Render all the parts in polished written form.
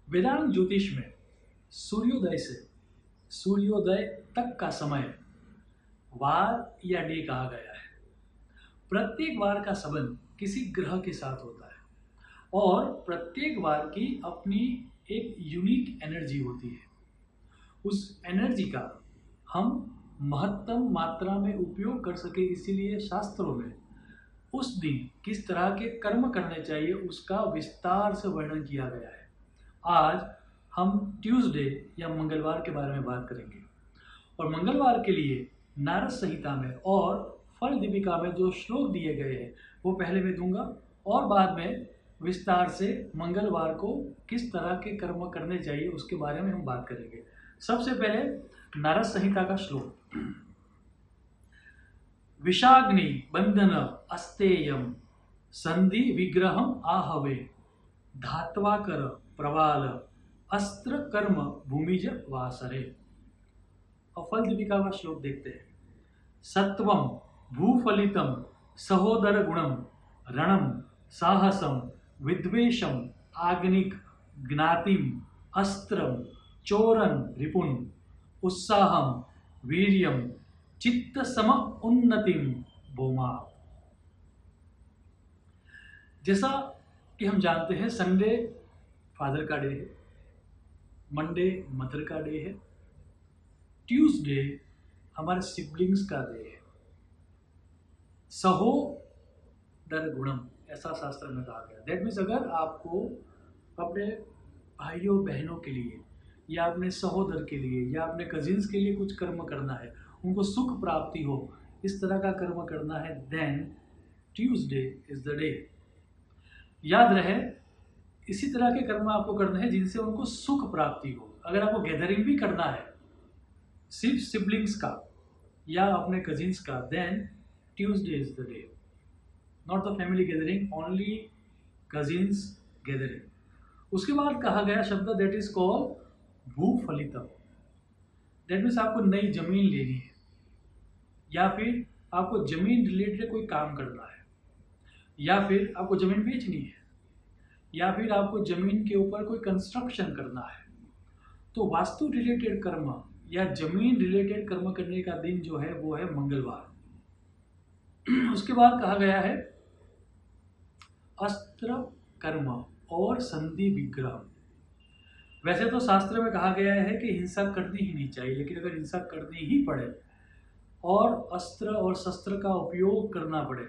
वेदांत ज्योतिष में सूर्योदय से सूर्योदय तक का समय वार या डे कहा गया है। प्रत्येक वार का संबंध किसी ग्रह के साथ होता है और प्रत्येक वार की अपनी एक यूनिक एनर्जी होती है। उस एनर्जी का हम महत्तम मात्रा में उपयोग कर सके, इसीलिए शास्त्रों में उस दिन किस तरह के कर्म करने चाहिए उसका विस्तार से वर्णन किया गया है। आज हम ट्यूसडे या मंगलवार के बारे में बात करेंगे और मंगलवार के लिए नारद संहिता में और फल दीपिका में जो श्लोक दिए गए हैं वो पहले मैं दूंगा और बाद में विस्तार से मंगलवार को किस तरह के कर्म करने चाहिए उसके बारे में हम बात करेंगे। सबसे पहले नारद संहिता का श्लोक। विषाग्नि बंधन अस्तेयम संधि विग्रहम आहवे धात्वाकर प्रवाल अस्त्र कर्म भूमिज वासरे। और फल दीपिका का श्लोक देखते हैं। सत्वम भूफलितम सहोदर गुणम रणम साहसम विद्वेषम आग्निक ज्ञातिम अस्त्रम चोरन रिपुन उत्साहम वीर्यम चित्त सम उन्नतिम भूमा। जैसा कि हम जानते हैं संडे फादर का डे है, मंडे मदर का डे है, ट्यूसडे हमारे सिबलिंग्स का डे है। सहोदर गुणम ऐसा शास्त्र में कहा गया। दैट मीन्स अगर आपको अपने भाइयों बहनों के लिए या अपने सहोदर के लिए या अपने कजिन्स के लिए कुछ कर्म करना है, उनको सुख प्राप्ति हो, इस तरह का कर्म करना है, then Tuesday is the day. याद रहे इसी तरह के कर्म आपको करने हैं जिनसे उनको सुख प्राप्ति हो। अगर आपको गैदरिंग भी करना है सिर्फ सिबलिंग्स का या अपने कजिन्स का, then Tuesday is the day. Not the family gathering, only cousins gathering. उसके बाद कहा गया शब्द दैट इज कॉल्ड भूफलितम। दैट मीन्स आपको नई जमीन लेनी है या फिर आपको जमीन रिलेटेड कोई काम करना है या फिर आपको जमीन बेचनी है या फिर आपको जमीन के ऊपर कोई कंस्ट्रक्शन करना है। तो वास्तु रिलेटेड कर्म या जमीन रिलेटेड कर्म करने का दिन जो है वो है मंगलवार। उसके बाद कहा गया है अस्त्र कर्म और संधि विग्रह। वैसे तो शास्त्र में कहा गया है कि हिंसा करनी ही नहीं चाहिए, लेकिन अगर हिंसा करनी ही पड़े और अस्त्र और शस्त्र का उपयोग करना पड़े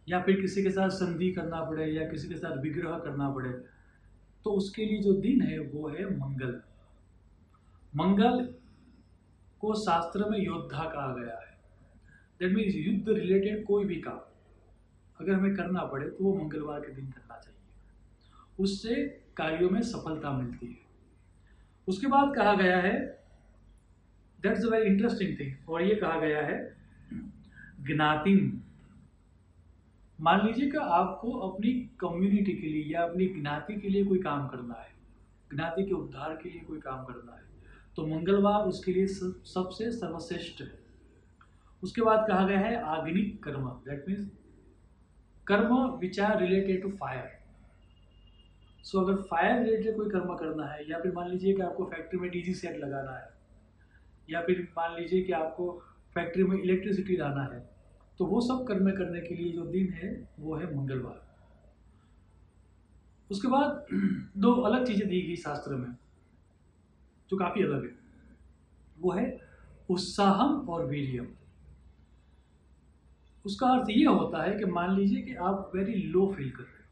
या फिर किसी के साथ संधि करना पड़े या किसी के साथ विग्रह करना पड़े, तो उसके लिए जो दिन है वो है मंगल। मंगल को शास्त्र में योद्धा कहा गया है। दैट मीन्स युद्ध रिलेटेड कोई भी काम अगर हमें करना पड़े तो वो मंगलवार के दिन करना चाहिए, उससे कार्यों में सफलता मिलती है। उसके बाद कहा गया है that's a very interesting thing, और ये कहा गया है ज्ञातिम। मान लीजिए कि आपको अपनी कम्युनिटी के लिए या अपनी ज्ञाति के लिए कोई काम करना है, ज्ञाति के उद्धार के लिए कोई काम करना है, तो मंगलवार उसके लिए सबसे सर्वश्रेष्ठ है। उसके बाद कहा गया है आग्निक कर्म। दैट मीन्स कर्म which are related to fire. So अगर फायर रिलेटेड कोई कर्म करना है या फिर मान लीजिए कि आपको फैक्ट्री में डीजी सेट लगाना है या फिर मान लीजिए कि आपको फैक्ट्री में इलेक्ट्रिसिटी लाना है, तो वो सब कर्म करने के लिए जो दिन है वो है मंगलवार। उसके बाद दो अलग चीजें दी गई शास्त्र में जो काफी अलग है, वो है उत्साहम और वीर्यम। उसका अर्थ ये होता है कि मान लीजिए कि आप वेरी लो फील कर रहे हो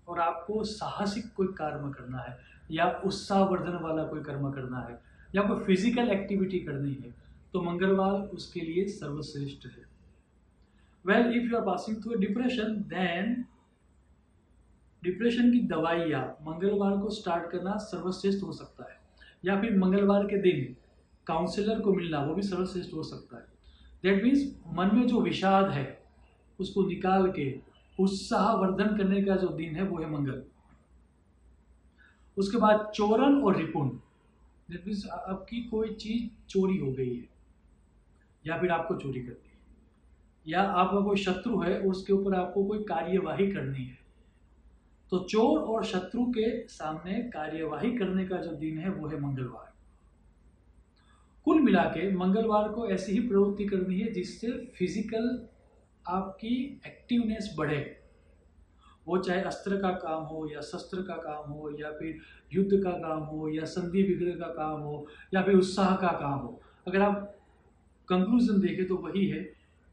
और आपको साहसिक कोई कर्म करना है या उत्साहवर्धन वाला कोई कर्म करना है या कोई फिजिकल एक्टिविटी करनी है, तो मंगलवार उसके लिए सर्वश्रेष्ठ है। Well if you are passing through depression, then depression की दवाइयाँ मंगलवार को स्टार्ट करना सर्वश्रेष्ठ हो सकता है, या फिर मंगलवार के दिन काउंसलर को मिलना वो भी सर्वश्रेष्ठ हो सकता है। दैट मीन्स मन में जो विषाद है उसको निकाल के उत्साहवर्धन करने का जो दिन है वो है मंगल। उसके बाद चोरन और रिपुन। दैट मीन्स आपकी कोई चीज चोरी हो गई है या फिर आपको चोरी करनी है या आपका कोई शत्रु है उसके ऊपर आपको कोई कार्यवाही करनी है, तो चोर और शत्रु के सामने कार्यवाही करने का जो दिन है वो है मंगलवार। कुल मिला के मंगलवार को ऐसी ही प्रवृत्ति करनी है जिससे फिजिकल आपकी एक्टिवनेस बढ़े। वो चाहे अस्त्र का काम हो या शस्त्र का काम हो या फिर युद्ध का काम हो या संधि विग्रह का काम हो या फिर उत्साह का काम हो, अगर आप कंक्लूजन देखें तो वही है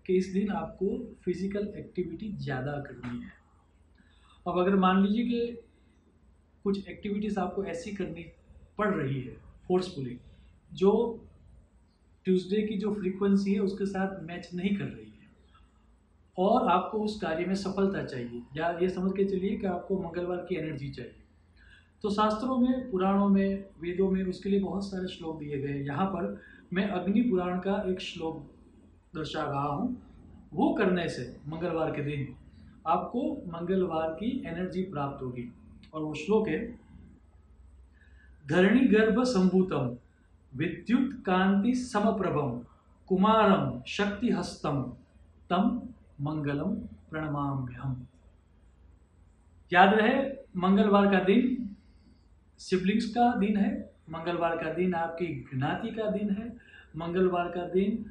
कि इस दिन आपको फिजिकल एक्टिविटी ज़्यादा करनी है। अब अगर मान लीजिए कि कुछ एक्टिविटीज़ आपको ऐसी करनी पड़ रही है फोर्सफुली, जो ट्यूसडे की जो फ्रीक्वेंसी है उसके साथ मैच नहीं कर रही है और आपको उस कार्य में सफलता चाहिए, या ये समझ के चलिए कि आपको मंगलवार की एनर्जी चाहिए, तो शास्त्रों में, पुराणों में, वेदों में उसके लिए बहुत सारे श्लोक दिए गए हैं। यहाँ पर मैं अग्नि पुराण का एक श्लोक दर्शा रहा हूँ। वो करने से मंगलवार के दिन आपको मंगलवार की एनर्जी प्राप्त होगी। और वो श्लोक है, धरणी गर्भ संभूतम विद्युत कांति समप्रभम कुमारम शक्ति हस्तम तम मंगलम प्रणमाम्यहम। याद रहे, मंगलवार का दिन सिबलिंग्स का दिन है, मंगलवार का दिन आपकी ज्ञाति का दिन है, मंगलवार का दिन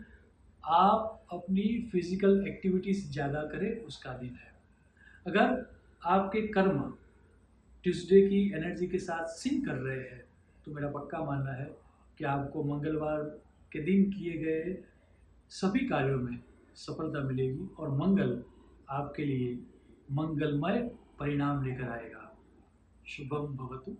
आप अपनी फिजिकल एक्टिविटीज ज़्यादा करें उसका दिन है। अगर आपके कर्म ट्यूसडे की एनर्जी के साथ सिंक कर रहे हैं तो मेरा पक्का मानना है कि आपको मंगलवार के दिन किए गए सभी कार्यों में सफलता मिलेगी और मंगल आपके लिए मंगलमय परिणाम लेकर आएगा। शुभम भवतु।